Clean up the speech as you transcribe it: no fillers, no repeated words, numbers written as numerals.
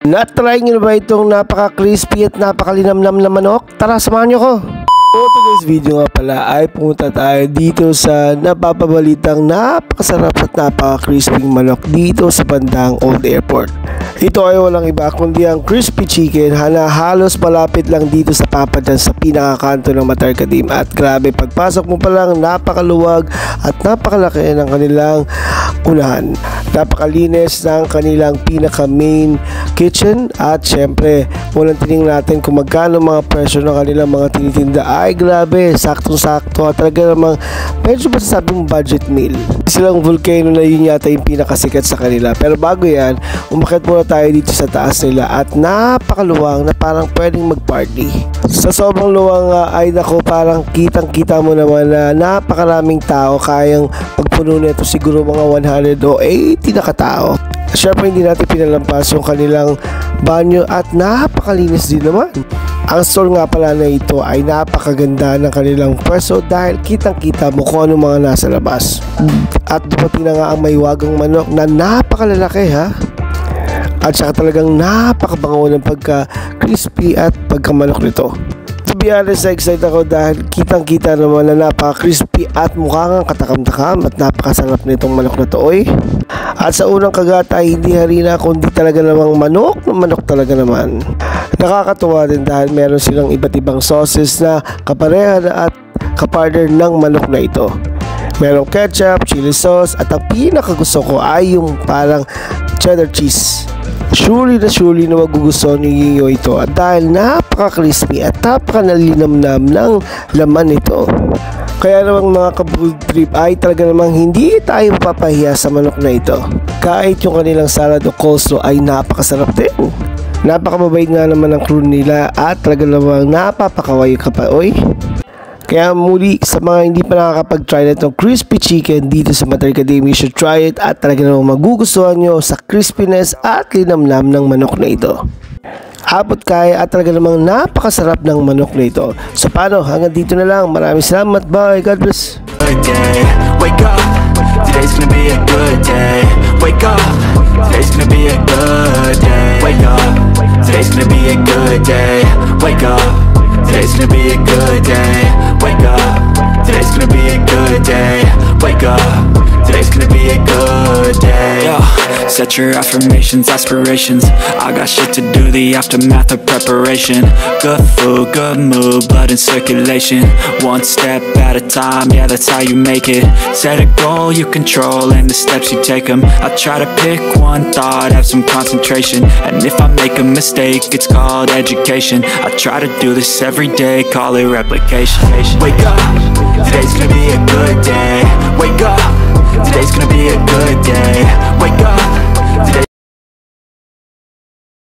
Na-try nyo na ba itong napaka-crispy at napakalinamnam na manok? Tara, samahan nyo ko! So today's video nga pala ay pumunta tayo dito sa napapabalitang napakasarap at napaka-crispy manok dito sa bandang Old Airport. Ito ay walang iba kundi ang crispy chicken na halos malapit lang dito sa Papa John's sa pinakakanto ng Matarcadim. At grabe, pagpasok mo pa lang napakaluwag at napakalaki ng kanilang unahan. Napakalinis ng kanilang pinaka main kitchen at syempre unang tingnan natin kung magkano mga presyo ng kanilang mga tinitinda. Ay grabe, saktong-sakto at talaga namang medyo masasabing budget meal. Silang volcano na yun yata yung pinakasikat sa kanila. Pero bago yan, umakyat muna tayo dito sa taas nila at napakaluwang na parang pwedeng mag-party. Sa sobrang luwang ay nako, parang kitang-kita mo naman na napakaraming tao, kayang pagpuno nito siguro mga 100 o 80 na katao. Syempre hindi natin pinalampas yung kanilang banyo at napakalinis din naman. Ang store nga pala na ito ay napakaganda ng kanilang pwesto dahil kitang-kita mo kung ano mga nasa labas. At dumating na nga ang maywagang manok na napakalalaki ha. At saka talagang napakabango ng pagka-crispy at pagkamanok nito. To be honest, excited ako dahil kitang-kita naman na napaka-crispy at mukhang katakam-takam at napakasarap nitong manok na to, oy. At sa unang kagat ay hindi harina kundi talaga namang manok talaga naman. Nakakatuwa din dahil meron silang iba't ibang sauces na kapareha at kapartner ng manok na ito. Merong ketchup, chili sauce at ang pinakagusto ko ay yung parang cheddar cheese. Surely na magugustuhan niyo ito at dahil napaka-crispy at napaka-nalinamnam ng laman nito. Kaya namang mga ka-food trip ay talaga namang hindi tayo mapapahiya sa manok na ito. Kahit yung kanilang salad o coleslaw ay napakasarap din. Napakababait nga naman ang crew nila at talaga namang napapakawayo ka pa, oy. Kaya muli sa mga hindi pa nakakapag-try na itong crispy chicken dito sa Matarcadim, you should try it at talaga namang magugustuhan nyo sa crispiness at linamnam ng manok na ito. Abot kaya at talaga namang napakasarap ng manok na ito. So paano, hanggang dito na lang. Maraming salamat. Bye. God bless. Wake up, today's gonna be a good day. Wake up, today's gonna be a good day. Wake up, today's gonna be a good day. Wake up, today's gonna be a good day. Wake up, today's gonna be a good day. Wake up, today's gonna be a good day. Yo, set your affirmations, aspirations. I got shit to do, the aftermath of preparation. Good food, good mood, blood in circulation. One step at a time, yeah, that's how you make it. Set a goal you control and the steps you take them. I try to pick one thought, have some concentration. And if I make a mistake, it's called education. I try to do this every day, call it replication. Wake up, today's